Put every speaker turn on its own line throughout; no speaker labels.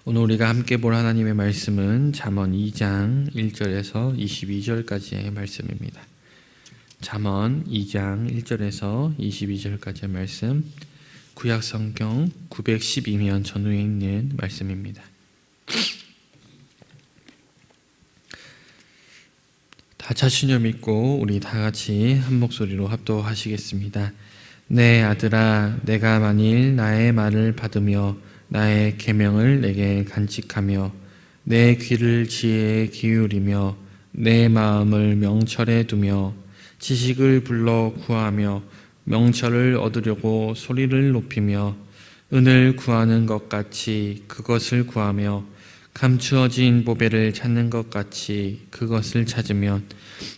오늘 우리가 함께 볼 하나님의 말씀은 잠언 2장 1절에서 22절까지의 말씀입니다. 잠언 2장 1절에서 22절까지의 말씀, 구약 성경 912면 전후에 있는 말씀입니다. 다 자신을 믿고 우리 다 같이 한 목소리로 합독하시겠습니다. 내 아들아, 내가 만일 나의 말을 받으며 나의 계명을 내게 간직하며 내 귀를 지혜에 기울이며 내 마음을 명철에 두며 지식을 불러 구하며 명철을 얻으려고 소리를 높이며 은을 구하는 것 같이 그것을 구하며 감추어진 보배를 찾는 것 같이 그것을 찾으면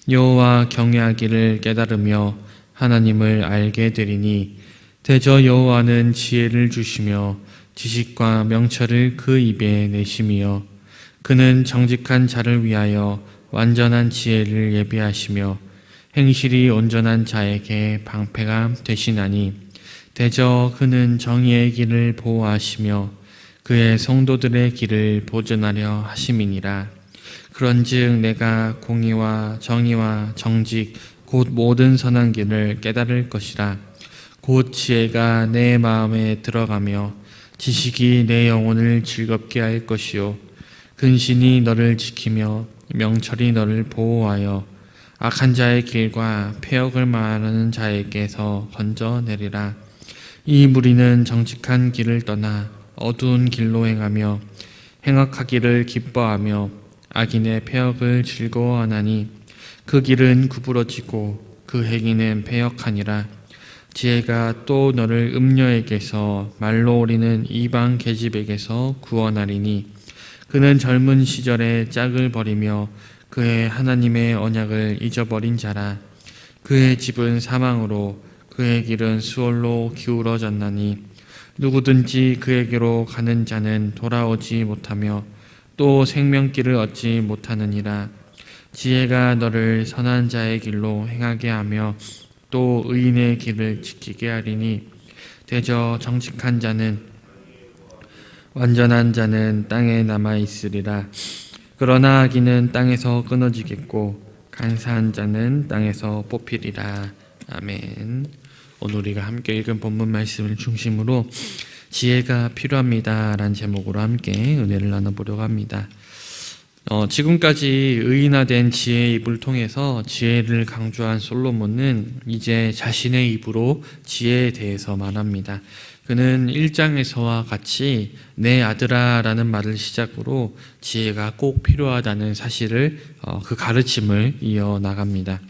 여호와 경외하기를 깨달으며 하나님을 알게 되리니 대저 여호와는 지혜를 주시며 지식과 명철을 그 입에 내심이여 그는 정직한 자를 위하여 완전한 지혜를 예비하시며 행실이 온전한 자에게 방패가 되시나니 대저 그는 정의의 길을 보호하시며 그의 성도들의 길을 보존하려 하심이니라. 그런즉 내가 공의와 정의와 정직 곧 모든 선한 길을 깨달을 것이라. 곧 지혜가 내 마음에 들어가며 지식이 내 영혼을 즐겁게 할 것이요 근신이 너를 지키며 명철이 너를 보호하여 악한 자의 길과 패역을 말하는 자에게서 건져내리라. 이 무리는 정직한 길을 떠나 어두운 길로 행하며 행악하기를 기뻐하며 악인의 패역을 즐거워하나니 그 길은 구부러지고 그 행위는 패역하니라. 지혜가 또 너를 음녀에게서 말로 오리는 이방 계집에게서 구원하리니 그는 젊은 시절에 짝을 버리며 그의 하나님의 언약을 잊어버린 자라. 그의 집은 사망으로 그의 길은 수월로 기울어졌나니 누구든지 그에게로 가는 자는 돌아오지 못하며 또 생명길을 얻지 못하느니라. 지혜가 너를 선한 자의 길로 행하게 하며 또 의인의 길을 지키게 하리니 대저 정직한 자는 완전한 자는 땅에 남아 있으리라. 그러나 악인은 땅에서 끊어지겠고 간사한 자는 땅에서 뽑히리라. 아멘. 오늘 우리가 함께 읽은 본문 말씀을 중심으로 지혜가 필요합니다 라는 제목으로 함께 은혜를 나눠보려고 합니다. 지금까지 의인화된 지혜의 입을 통해서 지혜를 강조한 솔로몬은 이제 자신의 입으로 지혜에 대해서 말합니다. 그는 1장에서와 같이 내 아들아 라는 말을 시작으로 지혜가 꼭 필요하다는 사실을 그 가르침을 이어나갑니다.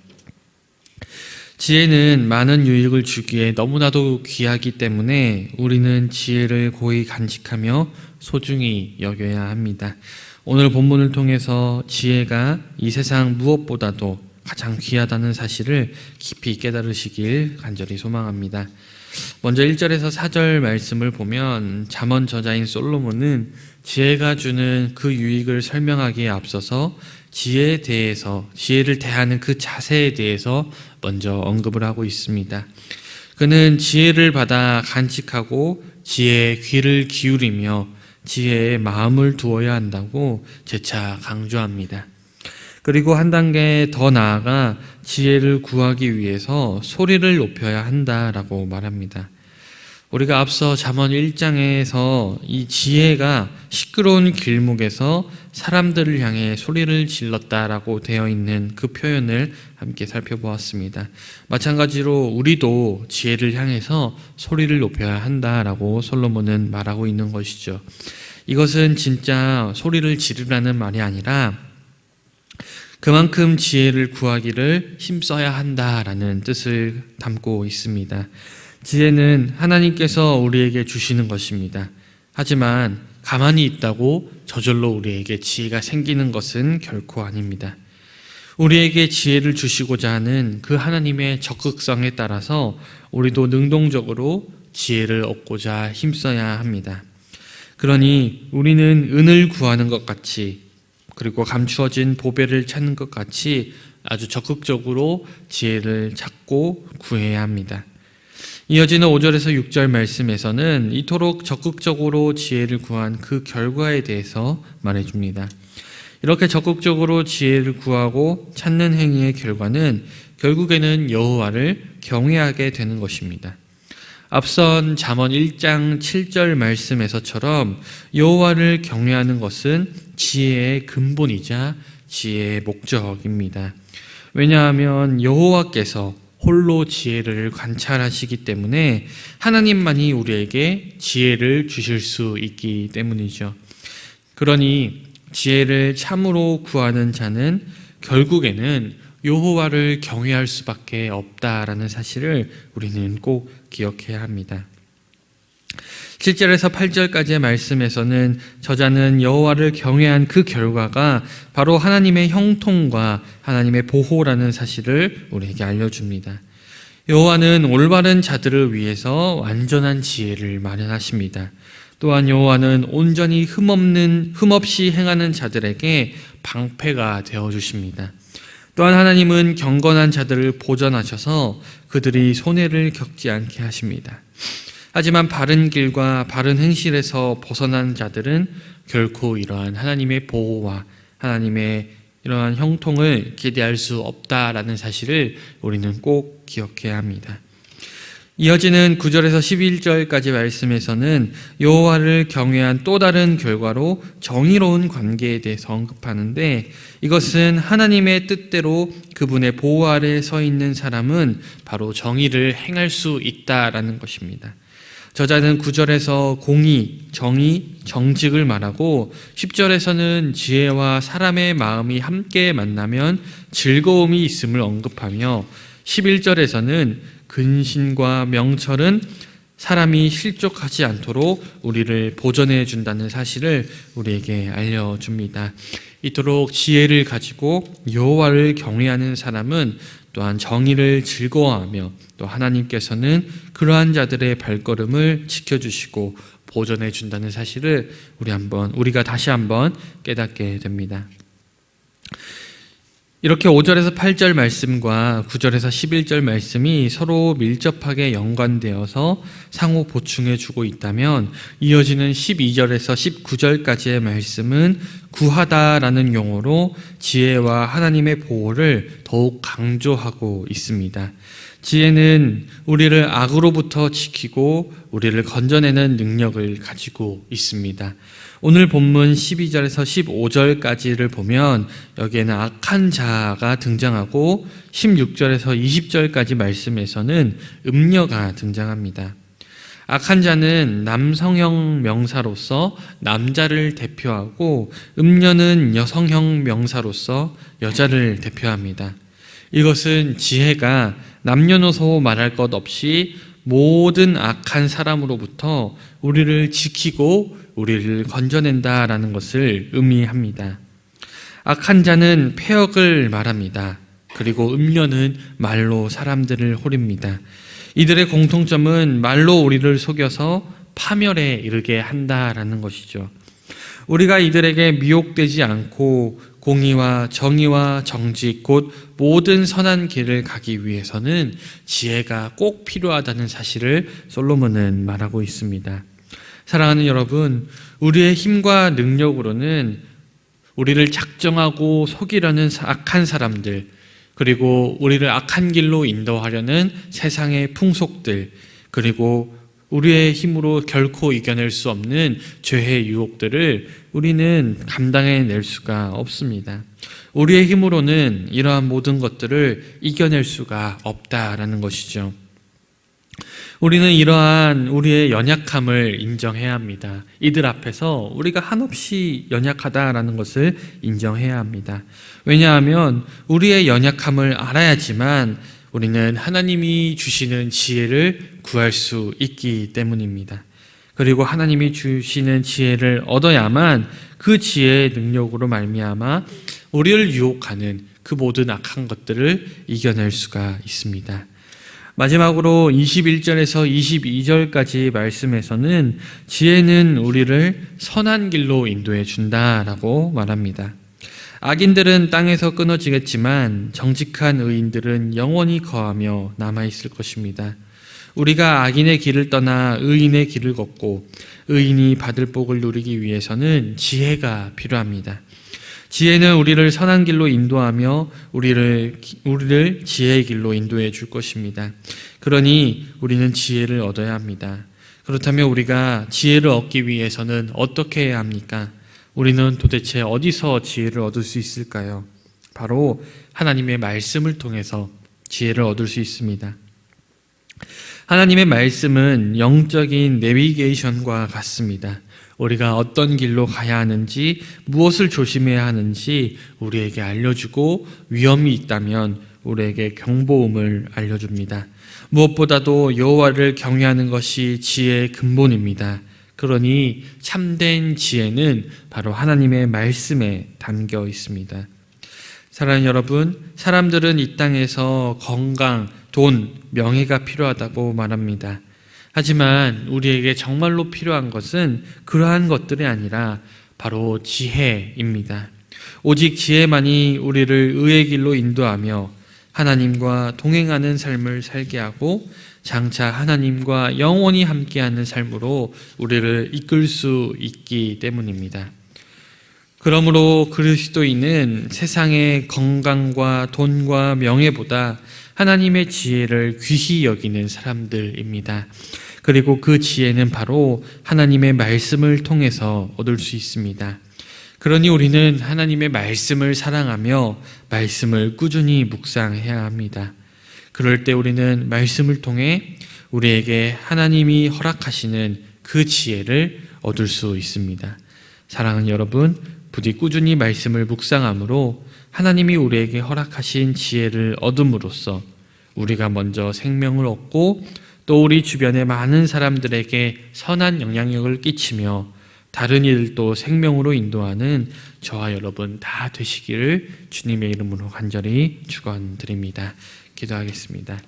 지혜는 많은 유익을 주기에 너무나도 귀하기 때문에 우리는 지혜를 고이 간직하며 소중히 여겨야 합니다. 오늘 본문을 통해서 지혜가 이 세상 무엇보다도 가장 귀하다는 사실을 깊이 깨달으시길 간절히 소망합니다. 먼저 1절에서 4절 말씀을 보면 잠언 저자인 솔로몬은 지혜가 주는 그 유익을 설명하기에 앞서서 지혜를 대하는 그 자세에 대해서 먼저 언급을 하고 있습니다. 그는 지혜를 받아 간직하고 지혜의 귀를 기울이며 지혜에 마음을 두어야 한다고 재차 강조합니다. 그리고 한 단계 더 나아가 지혜를 구하기 위해서 소리를 높여야 한다라고 말합니다. 우리가 앞서 잠언 1장에서 이 지혜가 시끄러운 길목에서 사람들을 향해 소리를 질렀다라고 되어 있는 그 표현을 함께 살펴보았습니다. 마찬가지로 우리도 지혜를 향해서 소리를 높여야 한다라고 솔로몬은 말하고 있는 것이죠. 이것은 진짜 소리를 지르라는 말이 아니라 그만큼 지혜를 구하기를 힘써야 한다라는 뜻을 담고 있습니다. 지혜는 하나님께서 우리에게 주시는 것입니다. 하지만 가만히 있다고 저절로 우리에게 지혜가 생기는 것은 결코 아닙니다. 우리에게 지혜를 주시고자 하는 그 하나님의 적극성에 따라서 우리도 능동적으로 지혜를 얻고자 힘써야 합니다. 그러니 우리는 은을 구하는 것 같이 그리고 감추어진 보배를 찾는 것 같이 아주 적극적으로 지혜를 찾고 구해야 합니다. 이어지는 5절에서 6절 말씀에서는 이토록 적극적으로 지혜를 구한 그 결과에 대해서 말해줍니다. 이렇게 적극적으로 지혜를 구하고 찾는 행위의 결과는 결국에는 여호와를 경외하게 되는 것입니다. 앞선 잠언 1장 7절 말씀에서처럼 여호와를 경외하는 것은 지혜의 근본이자 지혜의 목적입니다. 왜냐하면 여호와께서 홀로 지혜를 관찰하시기 때문에 하나님만이 우리에게 지혜를 주실 수 있기 때문이죠. 그러니 지혜를 참으로 구하는 자는 결국에는 여호와를 경외할 수밖에 없다라는 사실을 우리는 꼭 기억해야 합니다. 7절에서 8절까지의 말씀에서는 저자는 여호와를 경외한 그 결과가 바로 하나님의 형통과 하나님의 보호라는 사실을 우리에게 알려줍니다. 여호와는 올바른 자들을 위해서 완전한 지혜를 마련하십니다. 또한 여호와는 온전히 흠없이 행하는 자들에게 방패가 되어주십니다. 또한 하나님은 경건한 자들을 보전하셔서 그들이 손해를 겪지 않게 하십니다. 하지만 바른 길과 바른 행실에서 벗어난 자들은 결코 이러한 하나님의 보호와 하나님의 이러한 형통을 기대할 수 없다라는 사실을 우리는 꼭 기억해야 합니다. 이어지는 9절에서 11절까지 말씀에서는 여호와를 경외한 또 다른 결과로 정의로운 관계에 대해서 언급하는데, 이것은 하나님의 뜻대로 그분의 보호 아래 서 있는 사람은 바로 정의를 행할 수 있다라는 것입니다. 저자는 9절에서 공의, 정의, 정직을 말하고 10절에서는 지혜와 사람의 마음이 함께 만나면 즐거움이 있음을 언급하며 11절에서는 근신과 명철은 사람이 실족하지 않도록 우리를 보전해 준다는 사실을 우리에게 알려줍니다. 이토록 지혜를 가지고 여호와를 경외하는 사람은 또한 정의를 즐거워하며 또 하나님께서는 그러한 자들의 발걸음을 지켜주시고 보전해 준다는 사실을 우리가 다시 한번 깨닫게 됩니다. 이렇게 5절에서 8절 말씀과 9절에서 11절 말씀이 서로 밀접하게 연관되어서 상호 보충해 주고 있다면, 이어지는 12절에서 19절까지의 말씀은 구하다라는 용어로 지혜와 하나님의 보호를 더욱 강조하고 있습니다. 지혜는 우리를 악으로부터 지키고 우리를 건져내는 능력을 가지고 있습니다. 오늘 본문 12절에서 15절까지를 보면 여기에는 악한 자가 등장하고 16절에서 20절까지 말씀에서는 음녀가 등장합니다. 악한 자는 남성형 명사로서 남자를 대표하고 음녀는 여성형 명사로서 여자를 대표합니다. 이것은 지혜가 남녀노소 말할 것 없이 모든 악한 사람으로부터 우리를 지키고 우리를 건져낸다라는 것을 의미합니다. 악한 자는 폐역을 말합니다. 그리고 음녀는 말로 사람들을 호립니다. 이들의 공통점은 말로 우리를 속여서 파멸에 이르게 한다라는 것이죠. 우리가 이들에게 미혹되지 않고 공의와 정의와 정직 곧 모든 선한 길을 가기 위해서는 지혜가 꼭 필요하다는 사실을 솔로몬은 말하고 있습니다. 사랑하는 여러분, 우리의 힘과 능력으로는 우리를 작정하고 속이려는 악한 사람들, 그리고 우리를 악한 길로 인도하려는 세상의 풍속들, 그리고 우리의 힘으로 결코 이겨낼 수 없는 죄의 유혹들을 우리는 감당해낼 수가 없습니다. 우리의 힘으로는 이러한 모든 것들을 이겨낼 수가 없다라는 것이죠. 우리는 이러한 우리의 연약함을 인정해야 합니다. 이들 앞에서 우리가 한없이 연약하다라는 것을 인정해야 합니다. 왜냐하면 우리의 연약함을 알아야지만 우리는 하나님이 주시는 지혜를 구할 수 있기 때문입니다. 그리고 하나님이 주시는 지혜를 얻어야만 그 지혜의 능력으로 말미암아 우리를 유혹하는 그 모든 악한 것들을 이겨낼 수가 있습니다. 마지막으로 21절에서 22절까지 말씀에서는 지혜는 우리를 선한 길로 인도해 준다라고 말합니다. 악인들은 땅에서 끊어지겠지만 정직한 의인들은 영원히 거하며 남아있을 것입니다. 우리가 악인의 길을 떠나 의인의 길을 걷고 의인이 받을 복을 누리기 위해서는 지혜가 필요합니다. 지혜는 우리를 선한 길로 인도하며 우리를 지혜의 길로 인도해 줄 것입니다. 그러니 우리는 지혜를 얻어야 합니다. 그렇다면 우리가 지혜를 얻기 위해서는 어떻게 해야 합니까? 우리는 도대체 어디서 지혜를 얻을 수 있을까요? 바로 하나님의 말씀을 통해서 지혜를 얻을 수 있습니다. 하나님의 말씀은 영적인 내비게이션과 같습니다. 우리가 어떤 길로 가야 하는지, 무엇을 조심해야 하는지 우리에게 알려주고 위험이 있다면 우리에게 경보음을 알려줍니다. 무엇보다도 여호와를 경외하는 것이 지혜의 근본입니다. 그러니 참된 지혜는 바로 하나님의 말씀에 담겨 있습니다. 사랑하는 여러분, 사람들은 이 땅에서 건강, 돈, 명예가 필요하다고 말합니다. 하지만 우리에게 정말로 필요한 것은 그러한 것들이 아니라 바로 지혜입니다. 오직 지혜만이 우리를 의의 길로 인도하며 하나님과 동행하는 삶을 살게 하고 장차 하나님과 영원히 함께하는 삶으로 우리를 이끌 수 있기 때문입니다. 그러므로 그리스도인은 세상의 건강과 돈과 명예보다 하나님의 지혜를 귀히 여기는 사람들입니다. 그리고 그 지혜는 바로 하나님의 말씀을 통해서 얻을 수 있습니다. 그러니 우리는 하나님의 말씀을 사랑하며 말씀을 꾸준히 묵상해야 합니다. 그럴 때 우리는 말씀을 통해 우리에게 하나님이 허락하시는 그 지혜를 얻을 수 있습니다. 사랑하는 여러분, 부디 꾸준히 말씀을 묵상함으로 하나님이 우리에게 허락하신 지혜를 얻음으로써 우리가 먼저 생명을 얻고 또 우리 주변의 많은 사람들에게 선한 영향력을 끼치며 다른 이들도 생명으로 인도하는 저와 여러분 다 되시기를 주님의 이름으로 간절히 축원드립니다. 기도하겠습니다.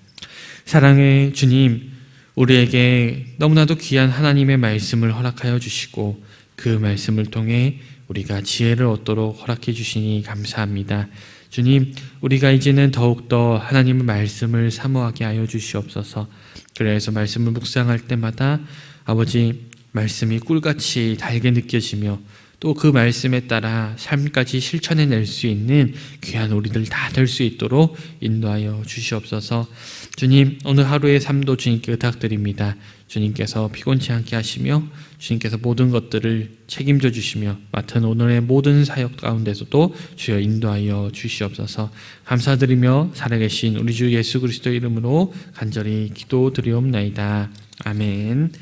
사랑의 주님, 우리에게 너무나도 귀한 하나님의 말씀을 허락하여 주시고 그 말씀을 통해 우리가 지혜를 얻도록 허락해 주시니 감사합니다. 주님, 우리가 이제는 더욱더 하나님의 말씀을 사모하게 하여 주시옵소서. 그래서 말씀을 묵상할 때마다 아버지 말씀이 꿀같이 달게 느껴지며 또 그 말씀에 따라 삶까지 실천해낼 수 있는 귀한 우리들 다 될 수 있도록 인도하여 주시옵소서. 주님, 오늘 하루의 삶도 주님께 의탁드립니다. 주님께서 피곤치 않게 하시며 주님께서 모든 것들을 책임져 주시며 맡은 오늘의 모든 사역 가운데서도 주여 인도하여 주시옵소서. 감사드리며 살아계신 우리 주 예수 그리스도 이름으로 간절히 기도드리옵나이다. 아멘.